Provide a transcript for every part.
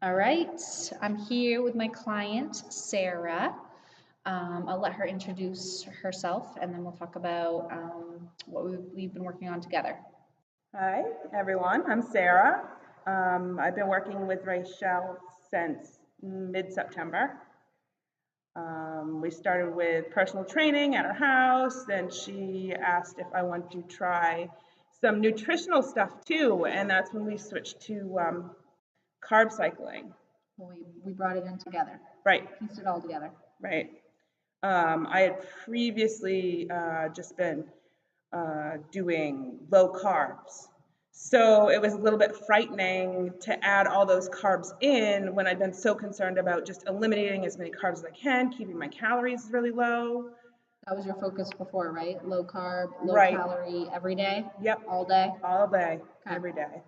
All right, I'm here with my client, Sarah. I'll let her introduce herself and then we'll talk about what we've been working on together. Hi, everyone. I'm Sarah. I've been working with Rachel since mid-September. We started with personal training at her house, then she asked if I wanted to try some nutritional stuff too, and that's when we switched to carb cycling. We brought it in together, Right, pieced it all together. right. I had previously just been doing low carbs. So it was a little bit frightening to add all those carbs in when I'd been so concerned about just eliminating as many carbs as I can, keeping my calories really low. That was your focus before, right? Low carb, low Right. calorie every day? Yep. All day? All day, Okay. every day.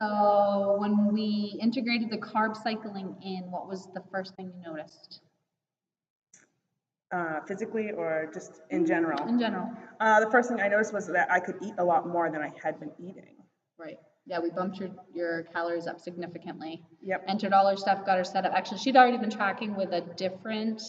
So when we integrated the carb cycling in, what was the first thing you noticed? Physically or just in general? In general. The first thing I noticed was that I could eat a lot more than I had been eating. Right. Yeah, we bumped your calories up significantly. Yep. Entered all her stuff, got her set up. Actually, she'd already been tracking with a different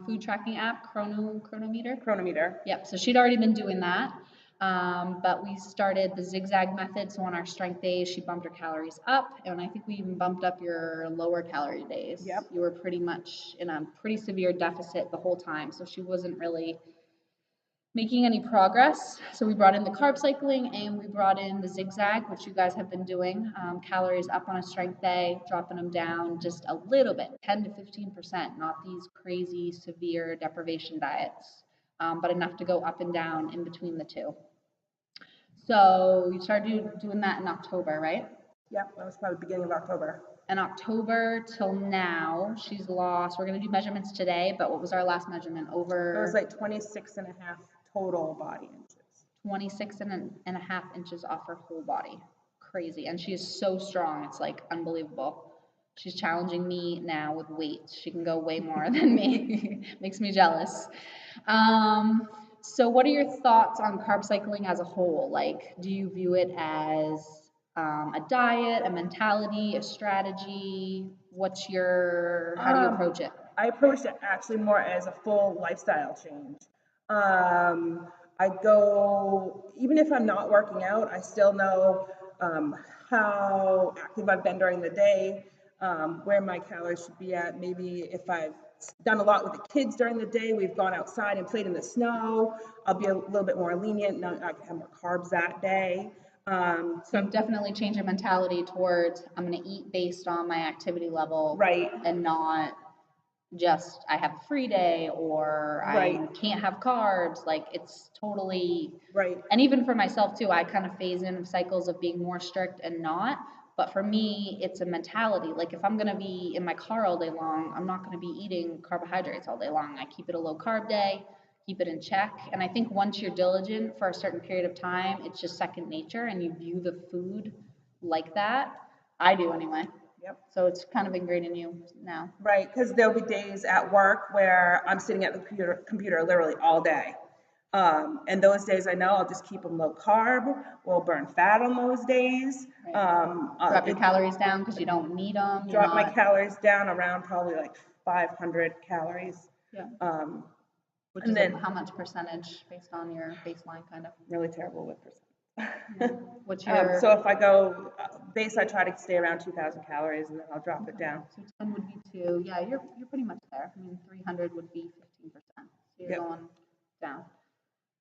food tracking app, Chronometer. Chronometer. Yep. So she'd already been doing that. But we started the zigzag method. So on our strength days, she bumped her calories up, and I think we even bumped up your lower calorie days. Yep. You were pretty much in a pretty severe deficit the whole time, so she wasn't really making any progress. So we brought in the carb cycling and we brought in the zigzag, which you guys have been doing. Calories up on a strength day, dropping them down just a little bit, 10 to 15%, not these crazy severe deprivation diets, but enough to go up and down in between the two. So you started doing that in October, right? Yep, that was probably the beginning of October. And October till now, she's lost. We're going to do measurements today, but what was our last measurement? It was like 26 and a half total body inches. 26 and a half inches off her whole body. Crazy. And she is so strong. It's like unbelievable. She's challenging me now with weights. She can go way more than me. Makes me jealous. So what are your thoughts on carb cycling as a whole? Like, do you view it as a diet, a mentality, a strategy? How do you approach it? I approach it actually more as a full lifestyle change. I go, even if I'm not working out, I still know how active I've been during the day, where my calories should be at. Maybe if I've done a lot with the kids during the day, we've gone outside and played in the snow, I'll be a little bit more lenient, I can have more carbs that day. So definitely change your mentality towards I'm going to eat based on my activity level, right, and not just I have a free day or right, I can't have carbs. Like it's totally right. And even for myself too, I kind of phase in cycles of being more strict and not. But for me, it's a mentality. Like if I'm gonna be in my car all day long, I'm not gonna be eating carbohydrates all day long. I keep it a low carb day, keep it in check. And I think once you're diligent for a certain period of time, it's just second nature and you view the food like that. I do anyway. Yep. So it's kind of ingrained in you now. Right, because there'll be days at work where I'm sitting at the computer literally all day. And those days I know I'll just keep them low carb. We'll burn fat on those days. Right. Drop your calories down because you don't need them. Drop my calories down around probably like 500 calories. Yeah. Which and is then how much percentage based on your baseline kind of? Really terrible with percent. What's your so if I go base, I try to stay around 2,000 calories and then I'll drop it down. So 10 would be 2. Yeah, you're pretty much there. I mean, 300 would be 15%. So you're Yep. going down.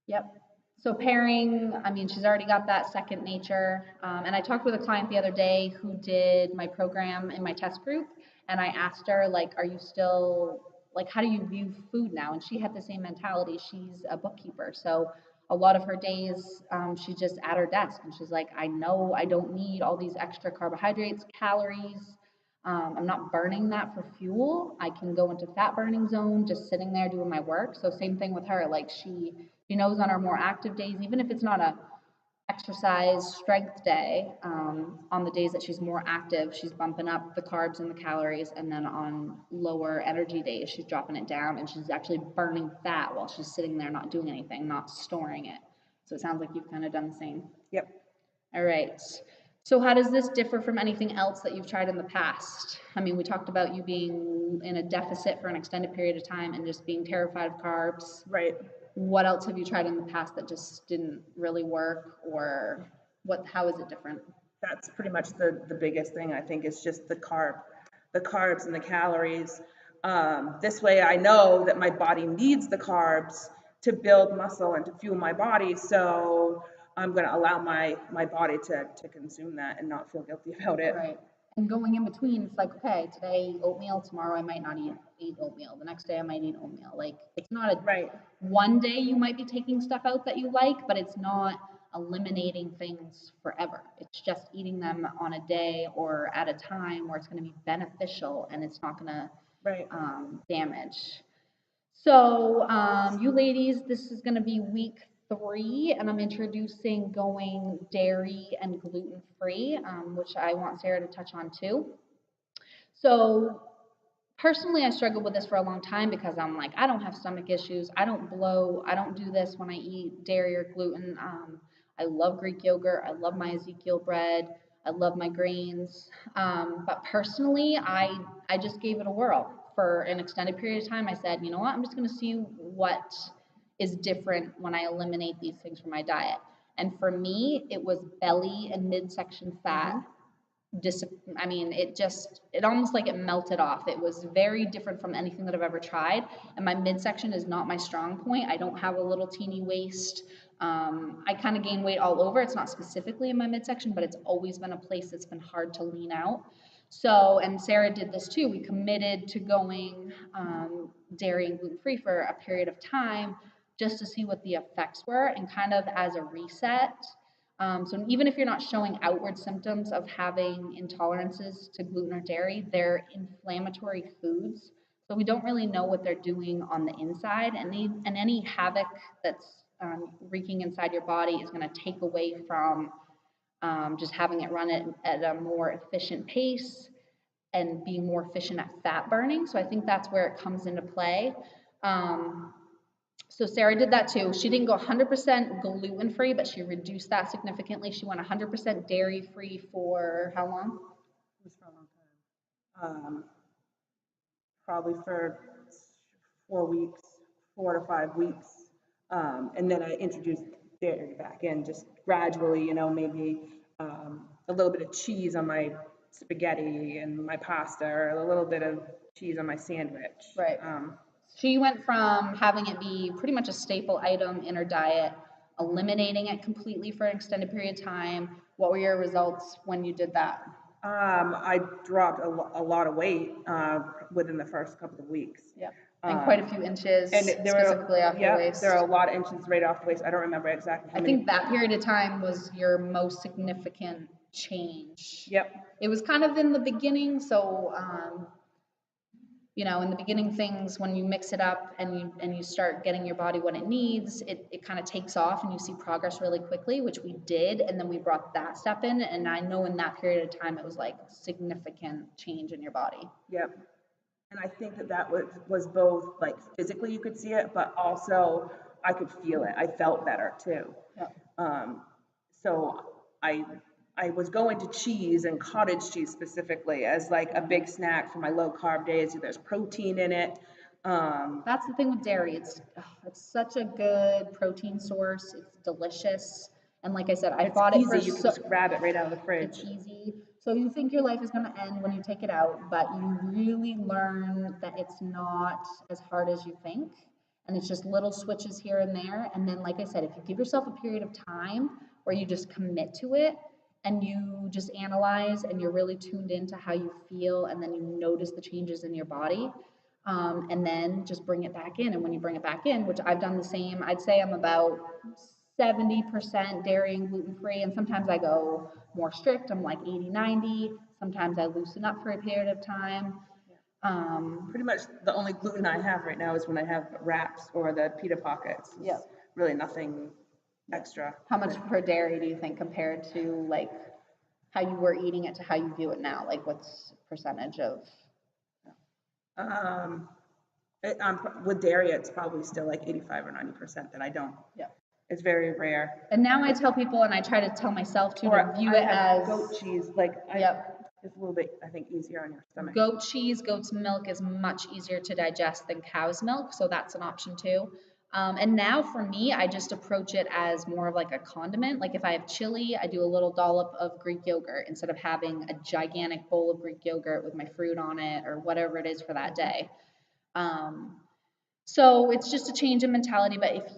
Yep. So pairing, I mean, she's already got that second nature. And I talked with a client the other day who did my program in my test group, and I asked her, like, are you still, like, how do you view food now? And she had the same mentality. She's a bookkeeper. So a lot of her days, she's just at her desk, and she's like, I know I don't need all these extra carbohydrates, calories. I'm not burning that for fuel. I can go into fat burning zone just sitting there doing my work. So same thing with her. Like she knows on our more active days, even if it's not a exercise strength day, on the days that she's more active, she's bumping up the carbs and the calories, and then on lower energy days, she's dropping it down, and she's actually burning fat while she's sitting there not doing anything, not storing it. So it sounds like you've kind of done the same. Yep. All right. So how does this differ from anything else that you've tried in the past? I mean, we talked about you being in a deficit for an extended period of time and just being terrified of carbs. Right. What else have you tried in the past that just didn't really work, or how is it different? That's pretty much the biggest thing, I think, is just the carbs and the calories. This way I know that my body needs the carbs to build muscle and to fuel my body. So I'm going to allow my body to consume that and not feel guilty about it. Right. And going in between, it's like, okay, today oatmeal, tomorrow I might not eat oatmeal. The next day I might eat oatmeal. Like, it's not a Right. one day you might be taking stuff out that you like, but it's not eliminating things forever. It's just eating them on a day or at a time where it's going to be beneficial and it's not going to Right. damage. So, you ladies, this is going to be week 3, and I'm introducing going dairy and gluten free, which I want Sarah to touch on too. So, personally, I struggled with this for a long time because I'm like, I don't have stomach issues. I don't bloat. I don't do this when I eat dairy or gluten. I love Greek yogurt. I love my Ezekiel bread. I love my grains. But personally, I just gave it a whirl for an extended period of time. I said, you know what? I'm just going to see what is different when I eliminate these things from my diet. And for me, it was belly and midsection fat. I mean, it almost like it melted off. It was very different from anything that I've ever tried. And my midsection is not my strong point. I don't have a little teeny waist. I kind of gain weight all over. It's not specifically in my midsection, but it's always been a place that's been hard to lean out. So, and Sarah did this too. We committed to going dairy and gluten free for a period of time just to see what the effects were and kind of as a reset. So even if you're not showing outward symptoms of having intolerances to gluten or dairy, they're inflammatory foods. So we don't really know what they're doing on the inside, and any havoc that's wreaking inside your body is going to take away from just having it run at a more efficient pace and being more efficient at fat burning. So I think that's where it comes into play. So Sarah did that too. She didn't go 100% gluten free, but she reduced that significantly. She went 100% dairy free for how long? It was for a long time. Probably for 4 weeks, 4 to 5 weeks. And then I introduced dairy back in just gradually, maybe a little bit of cheese on my spaghetti and my pasta, or a little bit of cheese on my sandwich. Right. She went from having it be pretty much a staple item in her diet, eliminating it completely for an extended period of time. What were your results when you did that? I dropped a lot of weight within the first couple of weeks. Yeah. And quite a few inches, and specifically off your waist. There are a lot of inches right off the waist. I don't remember exactly how I many. think that period of time was your most significant change. Yep. It was kind of in the beginning, so in the beginning things, when you mix it up and you start getting your body what it needs, it kind of takes off and you see progress really quickly, which we did, and then we brought that step in, and I know in that period of time it was like significant change in your body. Yep. And I think that was both, like, physically you could see it, but also I could feel it. I felt better too. Yep. So I was going to cheese and cottage cheese specifically as like a big snack for my low carb days. There's protein in it. That's the thing with dairy. It's such a good protein source. It's delicious. And like I said, I fought it for You can just grab it right out of the fridge. It's easy. So you think your life is going to end when you take it out, but you really learn that it's not as hard as you think. And it's just little switches here and there. And then, like I said, if you give yourself a period of time where you just commit to it and you just analyze and you're really tuned into how you feel, and then you notice the changes in your body, and then just bring it back in. And when you bring it back in, which I've done the same, I'd say I'm about 70% dairy and gluten free, and sometimes I go more strict. I'm like 80-90. Sometimes I loosen up for a period of time. Pretty much the only gluten I have right now is when I have wraps or the pita pockets. Yeah. Really nothing extra. How much per dairy do you think compared to like how you were eating it to how you view it now? Like what's percentage of? With dairy, it's probably still like 85 or 90% that I don't. Yeah. is very rare. And now I tell people, and I try to tell myself too, Or to view I it have as goat cheese, like yep. it's a little bit, I think, easier on your stomach. Goat cheese, goat's milk is much easier to digest than cow's milk, so that's an option too. And now for me, I just approach it as more of like a condiment. Like if I have chili, I do a little dollop of Greek yogurt instead of having a gigantic bowl of Greek yogurt with my fruit on it or whatever it is for that day. So it's just a change in mentality. But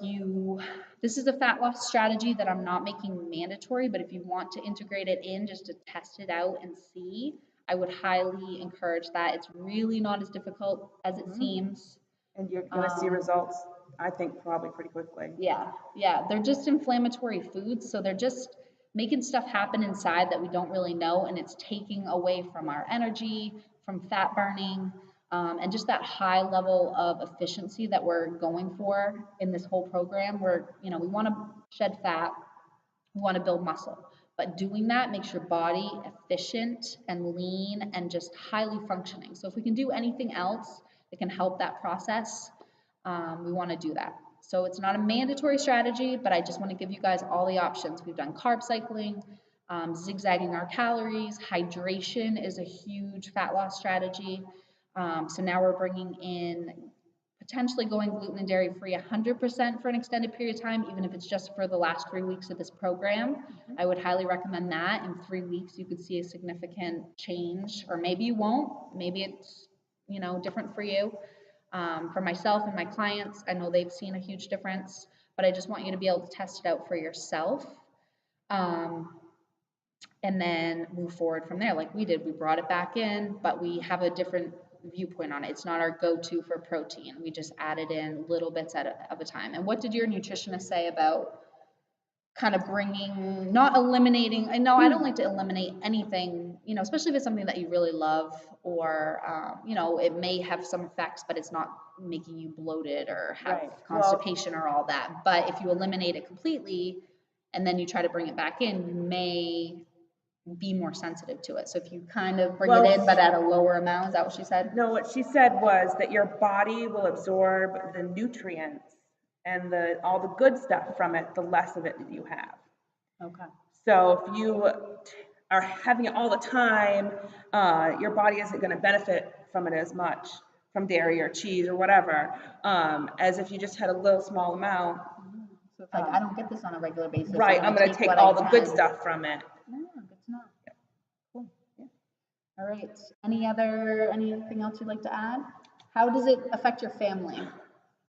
this is a fat loss strategy that I'm not making mandatory, but if you want to integrate it in just to test it out and see, I would highly encourage that. It's really not as difficult as it seems. And you're going to see results, I think, probably pretty quickly. Yeah, they're just inflammatory foods, so they're just making stuff happen inside that we don't really know, and it's taking away from our energy, from fat burning, and just that high level of efficiency that we're going for in this whole program. Where we want to shed fat, we want to build muscle, but doing that makes your body efficient and lean and just highly functioning. So if we can do anything else that can help that process, we want to do that. So it's not a mandatory strategy, but I just want to give you guys all the options. We've done carb cycling, zigzagging our calories. Hydration is a huge fat loss strategy. So now we're bringing in potentially going gluten and dairy free 100% for an extended period of time, even if it's just for the last 3 weeks of this program. I would highly recommend that. In 3 weeks, you could see a significant change, or maybe you won't. Maybe it's different for you. For myself and my clients, I know they've seen a huge difference, but I just want you to be able to test it out for yourself, and then move forward from there like we did. We brought it back in, but we have a different viewpoint on it. It's not our go-to for protein. We just added in little bits of a time. And what did your nutritionist say about kind of bringing, not eliminating? I know I don't like to eliminate anything, especially if it's something that you really love, or it may have some effects, but it's not making you bloated or have constipation or all that. But if you eliminate it completely and then you try to bring it back in, you may be more sensitive to it. So if you kind of bring it in, but at a lower amount, is that what she said? No, what she said was that your body will absorb the nutrients and all the good stuff from it, the less of it that you have. Okay. So if you are having it all the time, your body isn't going to benefit from it as much, from dairy or cheese or whatever, as if you just had a little small amount. So it's like, I don't get this on a regular basis. Right, I'm going to take all the good stuff from it. Yeah, good to know. Yeah. Cool. Yeah. All right. Anything else you'd like to add? How does it affect your family?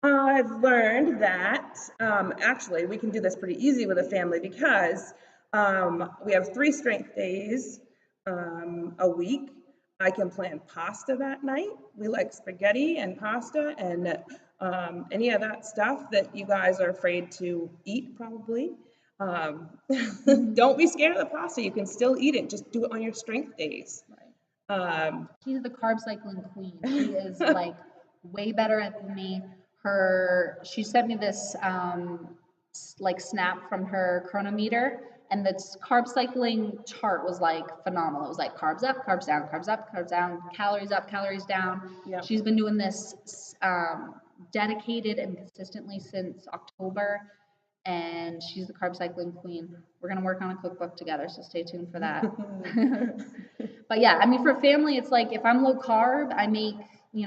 I've learned that actually we can do this pretty easy with a family, because we have 3 strength days a week. I can plan pasta that night. We like spaghetti and pasta and any of that stuff that you guys are afraid to eat, probably. Don't be scared of the pasta. You can still eat it. Just do it on your strength days. Right. She's the carb cycling queen. She is like way better than me. She sent me this like snap from her chronometer, and the carb cycling chart was like phenomenal. It was like carbs up, carbs down, carbs up, carbs down, calories up, calories down. Yep. She's been doing this dedicated and consistently since October, and she's the carb cycling queen. We're going to work on a cookbook together, so stay tuned for that. But yeah, I mean, for family, it's like if I'm low carb, I make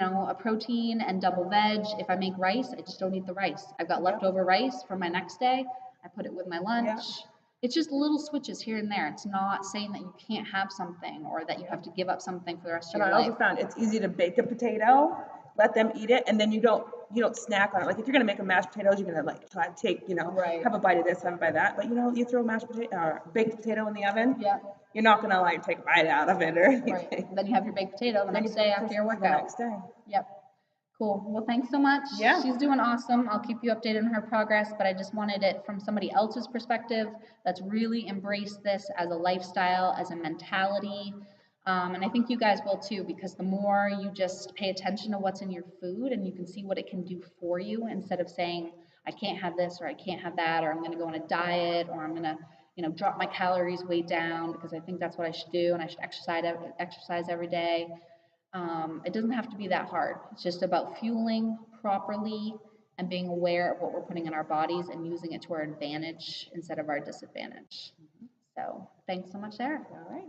a protein and double veg. If I make rice, I just don't eat the rice. I've got leftover rice for my next day. I put it with my lunch. Yep. It's just little switches here and there. It's not saying that you can't have something or that you have to give up something for the rest of your life. And I also found it's easy to bake a potato, let them eat it, and then you don't snack on it. Like if you're gonna make a mashed potatoes, you're gonna like try to take, have a bite of this, have a bite of that. But you throw a baked potato in the oven. Yeah. You're not gonna like take a bite out of it or anything. Right. Then you have your baked potato the next day after your workout. The next day. Yep. Cool. Well, thanks so much. Yeah. She's doing awesome. I'll keep you updated on her progress, but I just wanted it from somebody else's perspective that's really embraced this as a lifestyle, as a mentality. And I think you guys will too, because the more you just pay attention to what's in your food and you can see what it can do for you, instead of saying, I can't have this or I can't have that, or I'm going to go on a diet, or I'm going to drop my calories way down because I think that's what I should do, and I should exercise every day. It doesn't have to be that hard. It's just about fueling properly and being aware of what we're putting in our bodies and using it to our advantage instead of our disadvantage. So thanks so much, Sarah. All right.